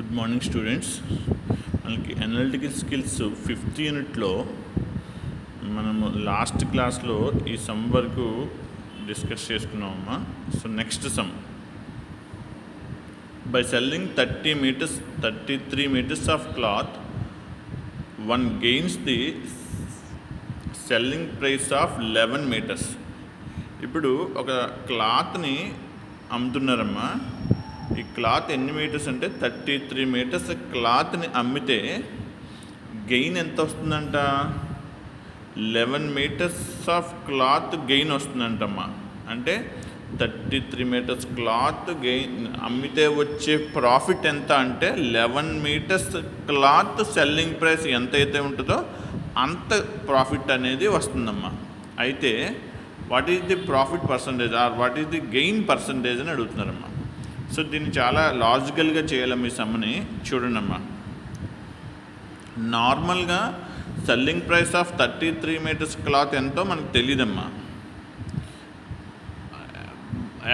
Good morning students. మనకి analytical skills 5th యూనిట్లో మనము లాస్ట్ క్లాస్లో ఈ సమ్ వరకు డిస్కస్ చేసుకున్నామమ్మా. So next sum, by selling 33 meters of cloth one gains the selling price of 11 meters. ఇప్పుడు ఒక క్లాత్ని అమ్ముతున్నారమ్మా. ఈ క్లాత్ ఎన్ని మీటర్స్ అంటే 33 meters క్లాత్ని అమ్మితే గెయిన్ ఎంత వస్తుందంట? 11 meters ఆఫ్ క్లాత్ గెయిన్ వస్తుందంటమ్మా. అంటే 33 meters క్లాత్ గెయిన్ అమ్మితే వచ్చే ప్రాఫిట్ ఎంత అంటే 11 meters క్లాత్ సెల్లింగ్ ప్రైస్ ఎంత అయితే ఉంటుందో అంత ప్రాఫిట్ అనేది వస్తుందమ్మా. అయితే what is the profit percentage or what is the gain percentage అని అడుగుతున్నారమ్మా. సో దీన్ని చాలా లాజికల్గా చేయాలి. మీ సమ్ని చూడండి అమ్మా. నార్మల్గా selling price of 33 meters cloth ఎంతో మనకు తెలియదమ్మా.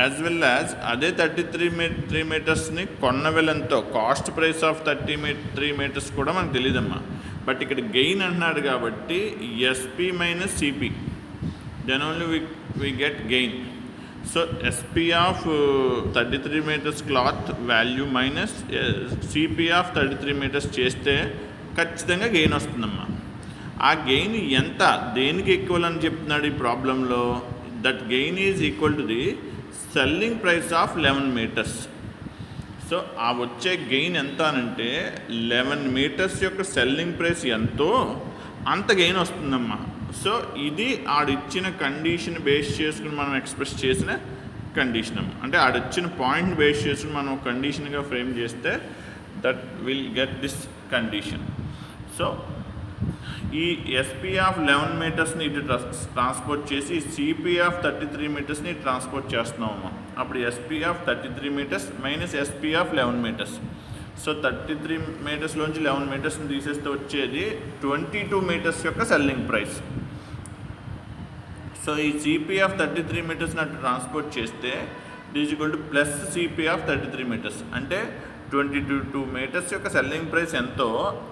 యాజ్ వెల్ యాజ్ అదే 33 metersని కొన్న వెలంతో కాస్ట్ ప్రైస్ ఆఫ్ 33 meters కూడా మనకు తెలియదమ్మా. బట్ ఇక్కడ గెయిన్ అంటున్నాడు కాబట్టి SP minus CP, then only we get gain. So SP of 33 meters cloth value minus CP of 33 meters చేస్తే ఖచ్చితంగా గెయిన్ వస్తుందమ్మా. ఆ గెయిన్ ఎంత, దేనికి ఈక్వల్ అని చెప్తున్నాడు ఈ ప్రాబ్లంలో? That gain is equal to the selling price of 11 meters. So ఆ వచ్చే గెయిన్ ఎంత అనంటే 11 meters యొక్క సెల్లింగ్ ప్రైస్ ఎంతో అంత గెయిన్ వస్తుందమ్మా. సో ఇది ఆడిచ్చిన కండిషన్ బేస్ చేసుకుని మనం ఎక్స్ప్రెస్ చేసిన కండిషన్ అమ్మ. అంటే ఆడిచ్చిన పాయింట్ బేస్ చేసుకుని మనం కండిషన్గా ఫ్రేమ్ చేస్తే that will get this condition. So ఈ ఎస్పీ ఆఫ్ 11 metersని ఇటు ట్రాన్స్పోర్ట్ చేసి సిపి ఆఫ్ 33 metersని ట్రాన్స్పోర్ట్ చేస్తున్నామమ్మా. అప్పుడు SP of 33 meters minus SP of 11 meters. So 33 metersలోంచి 11 metersని తీసేస్తే వచ్చేది 22 meters యొక్క సెల్లింగ్ ప్రైస్. సో ఈ సిపి ఆఫ్ 33 metersని అటు ట్రాన్స్పోర్ట్ చేస్తే it is equal to plus CP of 33 meters. అంటే 22 meters యొక్క సెల్లింగ్ ప్రైస్ ఎంతో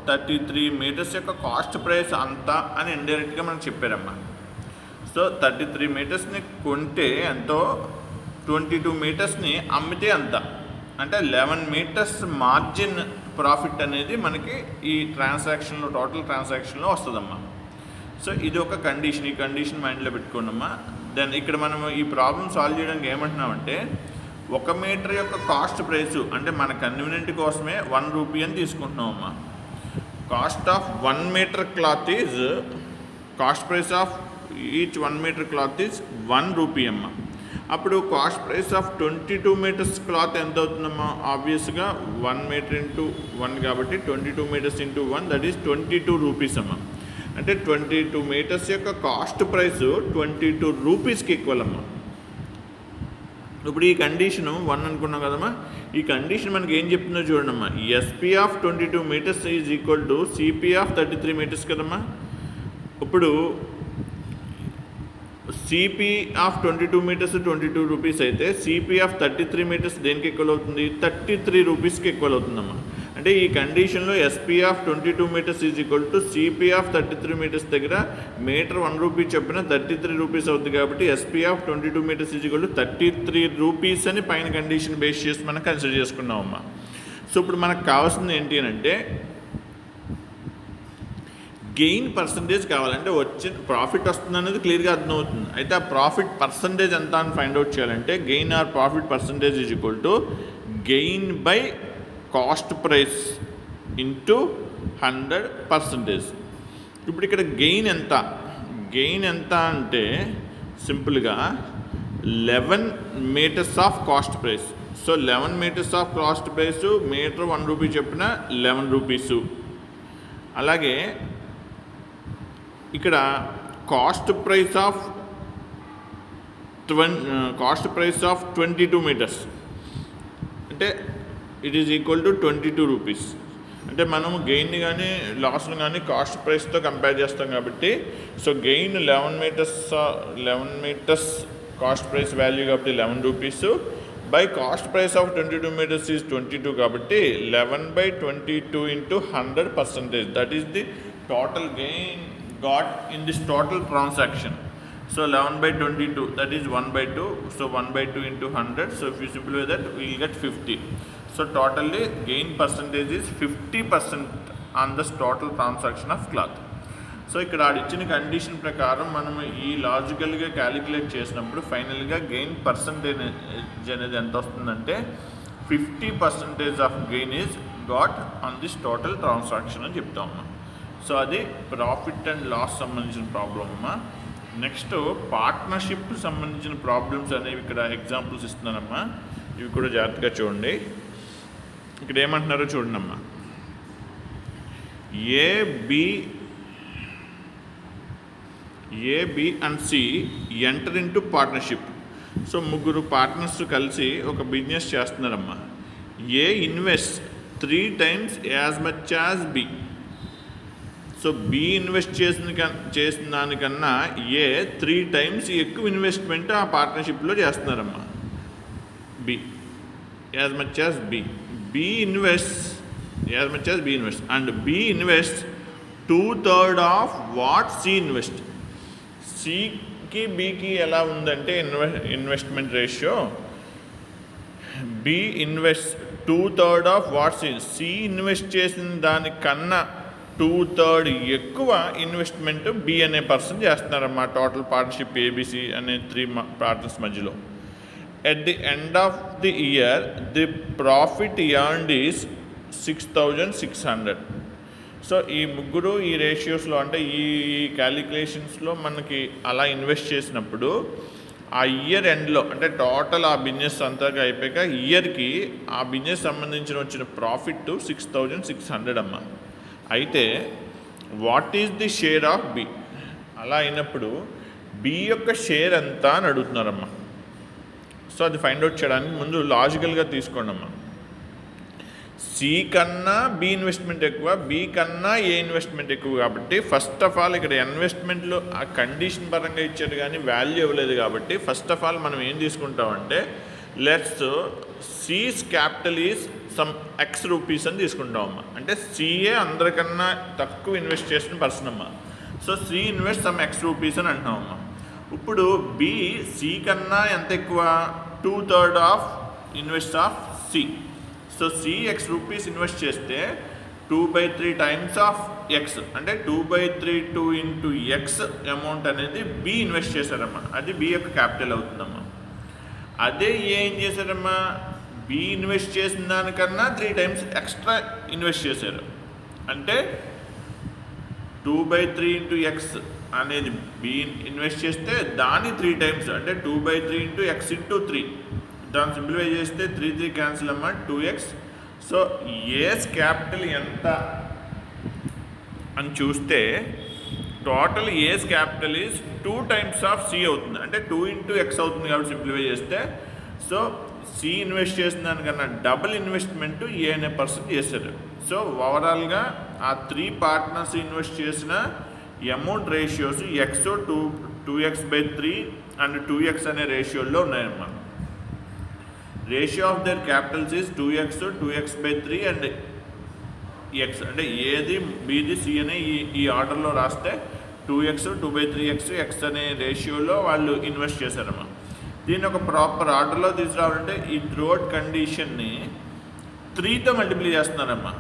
33 meters యొక్క కాస్ట్ ప్రైస్ అంతా అని ఇండైరెక్ట్గా మనకు చెప్పారమ్మా. సో 33 metersని కొంటే ఎంతో, 22 metersని అమ్మితే అంత, అంటే 11 meters మార్జిన్ ప్రాఫిట్ అనేది మనకి ఈ ట్రాన్సాక్షన్లో టోటల్ ట్రాన్సాక్షన్లో వస్తుందమ్మా. సో ఇది ఒక కండిషన్. ఈ కండిషన్ మైండ్లో పెట్టుకోండమ్మా. దెన్ ఇక్కడ మనం ఈ ప్రాబ్లం సాల్వ్ చేయడానికి ఏమంటున్నామంటే 1 meter యొక్క కాస్ట్ ప్రైసు అంటే మన కన్వీనియంట్ కోసమే 1 rupee అని తీసుకుంటున్నామమ్మా. కాస్ట్ ఆఫ్ 1 meter క్లాత్ is, cost price of each 1 meter క్లాత్ ఈజ్ 1 rupee అమ్మా. అప్పుడు కాస్ట్ ప్రైస్ ఆఫ్ 22 meters క్లాత్ ఎంత అవుతుందమ్మా? ఆబ్వియస్గా 1 meter ఇంటూ 1 కాబట్టి 22 meters into 1 that is 22 rupees అమ్మా. అంటే 22 meters యొక్క కాస్ట్ ప్రైస్ 22 rupeesకి ఈక్వల్ అమ్మా. ఇప్పుడు ఈ కండిషను 1 అనుకున్నాం కదమ్మా. ఈ కండిషన్ మనకి ఏం చెప్తుందో చూడండమ్మా. SP of 22 meters is equal to CP of 33 meters కదమ్మా. ఇప్పుడు సిపి ఆఫ్ 22 meters 22 rupees అయితే సిపి ఆఫ్ 33 meters దేనికి ఈక్వల్ అవుతుంది? 33 rupeesకి ఈక్వల్ అవుతుందమ్మా. అంటే ఈ కండిషన్లో SP of 22 meters is equal to CP of 33 meters దగ్గర మీటర్ 1 rupee చెప్పిన 33 rupees అవుతుంది. కాబట్టి SP of 22 meters is equal to 33 rupees అని పైన కండిషన్ బేస్ చేసి మనం కన్సిడర్ చేసుకున్నామమ్మా. సో ఇప్పుడు మనకు కావాల్సింది ఏంటి అని అంటే గెయిన్ పర్సంటేజ్ కావాలంటే వచ్చిన ప్రాఫిట్ వస్తుంది అనేది క్లియర్గా అర్థమవుతుంది. అయితే ఆ ప్రాఫిట్ పర్సంటేజ్ ఎంత అని ఫైండ్ అవుట్ చేయాలంటే gain or profit percentage is equal to gain by cost price into 100%. ఇప్పుడు ఇక్కడ గెయిన్ ఎంత? గెయిన్ ఎంత అంటే సింపుల్గా 11 meters of cost price. So 11 meters of cost price metre 1 rupee చెప్పిన 11 rupees. అలాగే ఇక్కడ కాస్ట్ ప్రైస్ ఆఫ్ 22 meters అంటే it is equal to 22 rupees. అంటే మనము గెయిన్ని కానీ లాస్ను కానీ కాస్ట్ ప్రైస్తో కంపేర్ చేస్తాం కాబట్టి so gain 11 meters cost price value కాబట్టి 11 rupees, by cost price of 22 meters is 22 కాబట్టి 11/22 into 100%. That is the total gain got in this total transaction. So 11/22, that is 1/2. So 1/2 into 100. So if you simplify that, we will get 50. So totally gain percentage is 50% on this total transaction of cloth. So ఇక్కడ ఇచ్చిన condition ప్రకారం మనం ఈ లాజికల్గా calculate చేసినప్పుడు ఫైనల్గా gain percentage అనేది ఎంత వస్తుందంటే 50% of gain is got on this total transaction అని చెప్తామమ్మా. సో అది ప్రాఫిట్ అండ్ లాస్ సంబంధించిన ప్రాబ్లం అమ్మా. నెక్స్ట్ పార్ట్నర్షిప్ సంబంధించిన ప్రాబ్లమ్స్ అనేవి ఇక్కడ ఎగ్జాంపుల్స్ ఇస్తున్నానమ్మా. ఇవి కూడా జాగ్రత్తగా చూడండి. ఇక్కడ ఏమంటున్నారో చూడండి అమ్మా. A B and C enter into partnership. So ముగ్గురు పార్ట్నర్స్ కలిసి ఒక బిజినెస్ చేస్తున్నారమ్మా. A invest 3 times as much as B. So B invest చేసిన దానికన్నా ఏ 3 times ఎక్కువ ఇన్వెస్ట్మెంట్ ఆ పార్ట్నర్షిప్లో చేస్తున్నారమ్మా. B as much as B. B invest as much as B invest and B invest 2/3 of what C invest. సికి బికి ఎలా ఉందంటే investment ratio, B invest 2/3 of what C invest చేసిన దానికన్నా 2/3 ఎక్కువ ఇన్వెస్ట్మెంట్ బి అనే పర్సన్ చేస్తున్నారమ్మా టోటల్ పార్ట్నర్షిప్ ఏబిసి అనే 3 partners మధ్యలో. At the end of the year the profit earned is 6,600. So ఈ ముగ్గురు ఈ రేషియోస్లో అంటే ఈ క్యాలిక్యులేషన్స్లో మనకి అలా ఇన్వెస్ట్ చేసినప్పుడు ఆ ఇయర్ ఎండ్లో అంటే టోటల్ ఆ బిజినెస్ అంతా అయిపోయాక ఇయర్కి ఆ బిజినెస్ సంబంధించిన వచ్చిన ప్రాఫిట్ 6,600 అమ్మా. అయితే what is the share of B. అలా అయినప్పుడు బి యొక్క షేర్ ఎంత అని అడుగుతున్నారమ్మా. సో అది ఫైండ్ అవుట్ చేయడానికి ముందు లాజికల్గా తీసుకోండి అమ్మా. సి కన్నా బి ఇన్వెస్ట్మెంట్ ఎక్కువ, బి కన్నా ఏ ఇన్వెస్ట్మెంట్ ఎక్కువ కాబట్టి ఫస్ట్ ఆఫ్ ఆల్ ఇక్కడ ఇన్వెస్ట్మెంట్లో ఆ కండిషన్ పరంగా ఇచ్చారు కానీ వాల్యూ ఇవ్వలేదు కాబట్టి ఫస్ట్ ఆఫ్ ఆల్ మనం ఏం తీసుకుంటామంటే let's this capital is some X rupees అని తీసుకుంటామమ్మా. అంటే సిఏ అందరికన్నా తక్కువ ఇన్వెస్ట్ చేసిన పర్సన్ అమ్మా. So C invest some X rupees అని అంటున్నామమ్మా. ఇప్పుడు బి సి కన్నా ఎంత ఎక్కువ 2/3 of invest of C. So C x rupees invest చేస్తే 2/3 times ఆఫ్ ఎక్స్ అంటే 2/3 into ఎక్స్ అమౌంట్ అనేది బి ఇన్వెస్ట్ చేశారమ్మా. అది బి యొక్క క్యాపిటల్ అవుతుందమ్మా. అదే ఏం చేశారమ్మా, బి ఇన్వెస్ట్ చేసిన దానికన్నా 3 times ఎక్స్ట్రా ఇన్వెస్ట్ చేశారు. అంటే 2/3 into ఎక్స్ అనేది బి ఇన్వెస్ట్ చేస్తే దాన్ని 3 times అంటే 2/3 into ఎక్స్ into 3. దాన్ని సింప్లిఫై చేస్తే 3 క్యాన్సిల్ అమ్మా 2x. సో ఏస్ క్యాపిటల్ ఎంత అని చూస్తే total as capital is 2 times of C అవుతుంది. అంటే 2 into x అవుతుంది కాబట్టి సింప్లిఫై చేస్తే సో సి ఇన్వెస్ట్ చేసిన దానికన్నా డబుల్ ఇన్వెస్ట్మెంట్ ఏ అనే పర్సన్ చేశారు. సో ఓవరాల్గా ఆ 3 పార్ట్నర్స్ ఇన్వెస్ట్ చేసిన amount ratios X 2x/3 and 2x అనే రేషియోల్లో ఉన్నాయన్నమాట. Ratio of their Capitals is 2x 2x/3 and X. అంటే ఏది బిది సి అనే ఈ ఆర్డర్లో రాస్తే 2x 2/3x ఎక్స్ అనే రేషియోలో వాళ్ళు ఇన్వెస్ట్ చేశారమ్మా. దీన్ని ఒక ప్రాపర్ ఆర్డర్లో తీసుకురావాలంటే ఈ త్రూఅవుట్ కండిషన్ని 3తో మల్టిప్లై చేస్తున్నారమ్మా.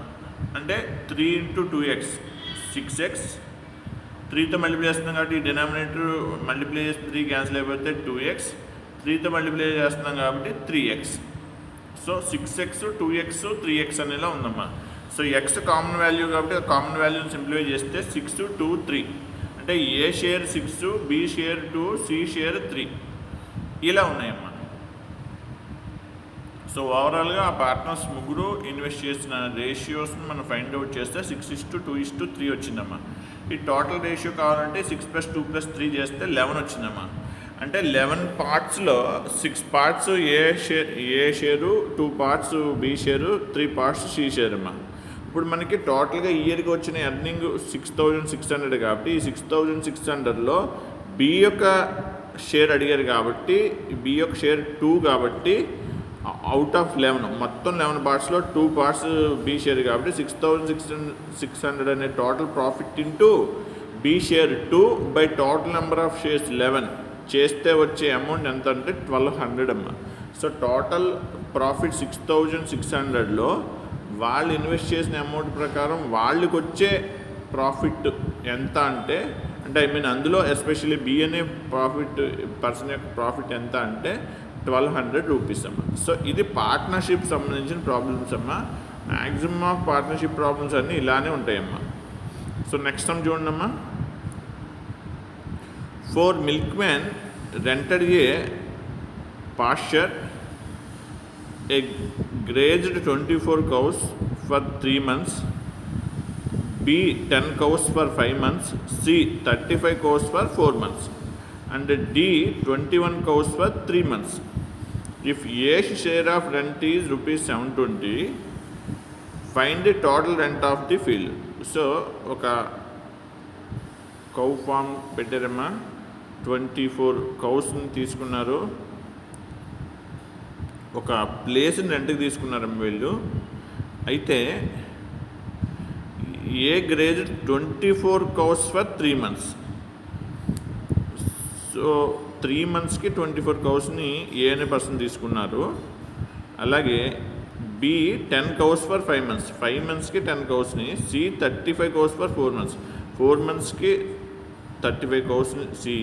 అంటే 3 into 2x 6x. 3తో మల్టిప్లై చేస్తున్నాం కాబట్టి ఈ డినామినేటర్ మల్టిప్లై చేస్తే 3 క్యాన్సిల్ అయిపోతే 2x. 3తో మల్టిప్లై చేస్తున్నాం కాబట్టి 3x. So 6x 2x 3x అనేలా ఉందమ్మా. సో ఎక్స్ కామన్ వాల్యూ కాబట్టి కామన్ వాల్యూని సింప్లిఫై చేస్తే 6 2 3 అంటే A share 6, B share 2, C share 3 ఇలా ఉన్నాయమ్మా. సో ఓవరాల్గా ఆ పార్ట్నర్స్ ముగ్గురు ఇన్వెస్ట్ చేసిన రేషియోస్ని మనం ఫైండ్ అవుట్ చేస్తే 6:2:3 వచ్చిందమ్మా. ఈ టోటల్ రేషియో కావాలంటే 6 + 2 + 3 చేస్తే 11 వచ్చిందమ్మా. అంటే 11 పార్ట్స్లో 6 parts A share, 2 parts B share, 3 parts C share అమ్మా. ఇప్పుడు మనకి టోటల్గా ఇయర్కి వచ్చిన ఎర్నింగ్ 6,600 కాబట్టి ఈ 6,600లో బి యొక్క షేర్ అడిగారు కాబట్టి బి యొక్క షేర్ 2 కాబట్టి అవుట్ ఆఫ్ 11 మొత్తం 11 పార్ట్స్లో 2 పార్ట్స్ బి షేర్ కాబట్టి 6,600 అనే total profit into B share 2 by total number of shares 11 చేస్తే వచ్చే అమౌంట్ ఎంత అంటే 1,200 అమ్మ. సో టోటల్ ప్రాఫిట్ 6,600లో వాళ్ళు ఇన్వెస్ట్ చేసిన అమౌంట్ ప్రకారం వాళ్ళకి వచ్చే ప్రాఫిట్ ఎంత అంటే ఐ మీన్ అందులో ఎస్పెషల్లీ బి అనే పర్సన్ యొక్క ప్రాఫిట్ ఎంత అంటే 1,200 రూపీస్ అమ్మ. సో ఇది పార్ట్నర్షిప్ సంబంధించిన ప్రాబ్లమ్స్ అమ్మ. మ్యాక్సిమం ఆఫ్ పార్ట్నర్షిప్ ప్రాబ్లమ్స్ అన్నీ ఇలానే ఉంటాయమ్మా. సో నెక్స్ట్ సమ్ చూడండి అమ్మా. 4 milkmen rented a pasture, a grazed 24 cows for 3 months, B 10 cows for 5 months, C 35 cows for 4 months, and D 21 cows for 3 months. If A's share of rent is rupees 720, find the total rent of the field. So ఒక cow farm పెట్టారమ్మా. 24 కౌస్ని తీసుకున్నారు, ఒక ప్లేస్ని రెంట్కి తీసుకున్నారమ్మ వీళ్ళు. అయితే A graze 24 cows for 3 months. So 3 monthsకి 24 కౌస్ని ఏ అనే పర్సన్ తీసుకున్నారు. అలాగే బి 10 cows ఫర్ 5 months, 5 monthsకి 10 కౌస్ని. సి 35 cows ఫర్ 4 months, 4 monthsకి 35 కౌస్ని సి.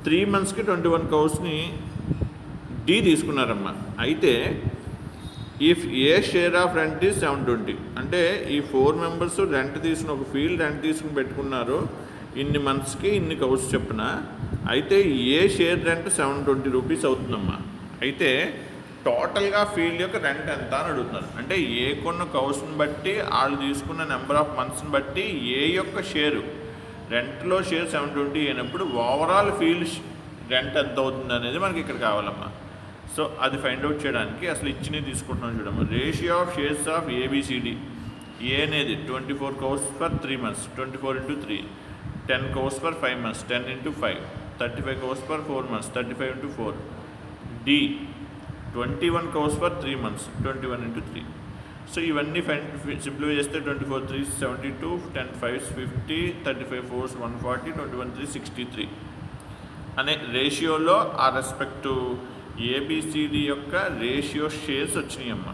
3 monthsకి 21 కౌస్ని డి తీసుకున్నారమ్మా. అయితే if A share of rent is 720, అంటే ఈ 4 members రెంట్ తీసుకుని ఒక ఫీల్డ్ రెంట్ తీసుకుని పెట్టుకున్నారు ఇన్ని మంత్స్కి ఇన్ని కౌస్ చెప్పిన. అయితే ఏ షేర్ రెంట్ 720 రూపీస్ అవుతుందమ్మా. అయితే టోటల్గా ఫీల్డ్ యొక్క రెంట్ ఎంత అని అడుగుతున్నారు. అంటే ఏ కొన్న కౌస్ని బట్టి వాళ్ళు తీసుకున్న నెంబర్ ఆఫ్ మంత్స్ని బట్టి ఏ యొక్క షేరు రెంట్లో షేర్ 720 అయినప్పుడు ఓవరాల్ ఫీల్డ్ రెంట్ ఎంత అవుతుంది అనేది మనకి ఇక్కడ కావాలమ్మా. సో అది ఫైండ్ అవుట్ చేయడానికి అసలు ఇచ్చినవి తీసుకుంటున్నాం చూడమ్మా. Ratio of shares of ABCD. A అనేది 24 cows for 3 months, 24 into 3, 10 cows for 5 months, 10 into 5, 35 cows for 4 months, 35 into 4. D 21 cows for 3 months, 21 into 3. So ఇవన్నీ సింప్లిఫై చేస్తే 24 3 72, 10 5 50, 35 4 140, 21 3 63 అనే రేషియోలో ఆ రెస్పెక్టివ్ ఏబిసిడి యొక్క రేషియో షేర్స్ వచ్చినాయి అమ్మా.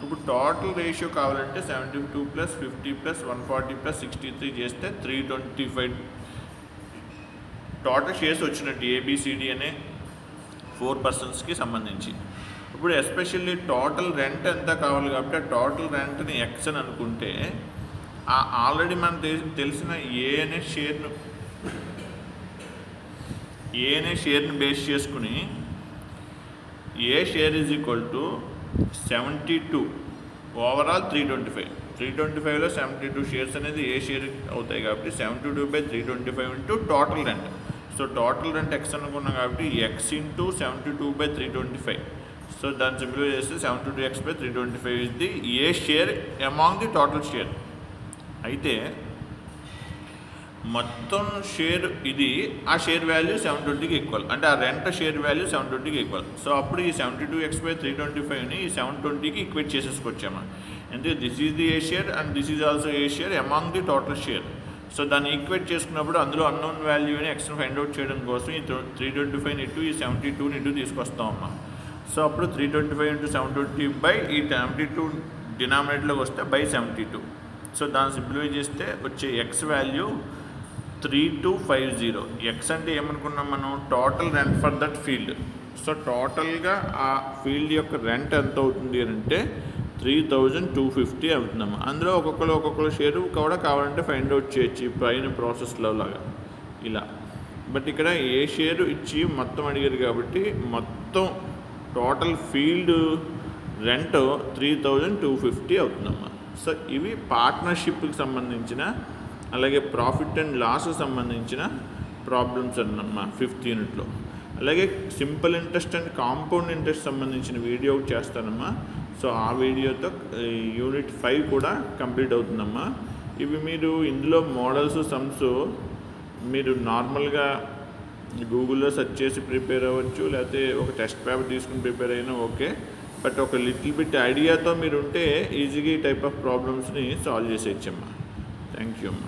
ఇప్పుడు టోటల్ రేషియో కావాలంటే 72 + 50 + 140 + 63 చేస్తే 325 టోటల్ షేర్స్ వచ్చినట్టు ఏబిసిడి అనే 4 personsకి సంబంధించి. ఇప్పుడు ఎస్పెషల్లీ టోటల్ రెంట్ ఎంత కావాలి కాబట్టి ఆ టోటల్ రెంట్ని ఎక్స్ అని అనుకుంటే ఆల్రెడీ మనకు తెలిసిన ఏ అనే షేర్ని బేస్ చేసుకుని A share is equal to 72 overall 325లో 72 షేర్స్ అనేది ఏ షేర్ అవుతాయి కాబట్టి 72/325 into total rent. So total rent X అనుకున్నాం కాబట్టి ఎక్స్ ఇంటూ 72/325. సో దాన్ని సింప్లిఫై చేస్తే 72x/325 is the A share among the total share. అయితే మొత్తం షేర్ ఇది ఆ షేర్ వాల్యూ 720కి ఈక్వల్, అంటే ఆ రెంట్ షేర్ వాల్యూ 720కి ఈక్వల్. సో అప్పుడు ఈ 72x/325ని ఈ 720కి ఈక్వేట్ చేసేసుకొచ్చాము. అంటే this is the A share and this is also A share among the total share. So దాన్ని ఈక్వేట్ చేసుకున్నప్పుడు అందులో అన్నోన్ వాల్యూని ఎక్స్ని ఫైండ్ అవుట్ చేయడం కోసం ఈ 325 ఇటు ఈ 72 ఇటు తీసుకొస్తామమ్మా. సో అప్పుడు 325 × 720 బై ఈ 72 డినామినేటర్లోకి వస్తే బై 72. సో దాన్ని సింప్లిఫై చేస్తే వచ్చే ఎక్స్ వాల్యూ 3250. ఎక్స్ అంటే ఏమనుకున్నాం మనం, total rent for that field. So టోటల్గా ఆ ఫీల్డ్ యొక్క రెంట్ ఎంత అవుతుంది అని అంటే 3250 అవుతుందమ్మా. అందులో ఒక్కొక్కరు షేరు కూడా కావాలంటే ఫైండ్ అవుట్ చేయొచ్చు పైన ప్రాసెస్లో లాగా ఇలా. బట్ ఇక్కడ ఏ షేరు ఇచ్చి మొత్తం అడిగారు కాబట్టి మొత్తం టోటల్ ఫీల్డ్ రెంట్ 3250 అవుతుందమ్మా. సో ఇవి పార్ట్నర్షిప్కి సంబంధించిన అలాగే ప్రాఫిట్ అండ్ లాస్ సంబంధించిన ప్రాబ్లమ్స్ అన్నమ్మా 5th యూనిట్లో. అలాగే simple interest and compound interest సంబంధించిన వీడియో చేస్తానమ్మా. సో ఆ వీడియోతో యూనిట్ 5 కూడా కంప్లీట్ అవుతుందమ్మా. ఇవి మీరు ఇందులో మోడల్స్ సమ్స్ మీరు నార్మల్గా గూగుల్లో సెర్చ్ చేసి ప్రిపేర్ అవ్వచ్చు, లేకపోతే ఒక టెస్ట్ పేపర్ తీసుకుని ప్రిపేర్ అయినా ఓకే. బట్ ఒక లిటిల్ బిట్ ఐడియాతో మీరు ఉంటే ఈజీగా ఈ టైప్ ఆఫ్ ప్రాబ్లమ్స్ని సాల్వ్ చేసేయచ్చమ్మా. థ్యాంక్ యూ అమ్మా.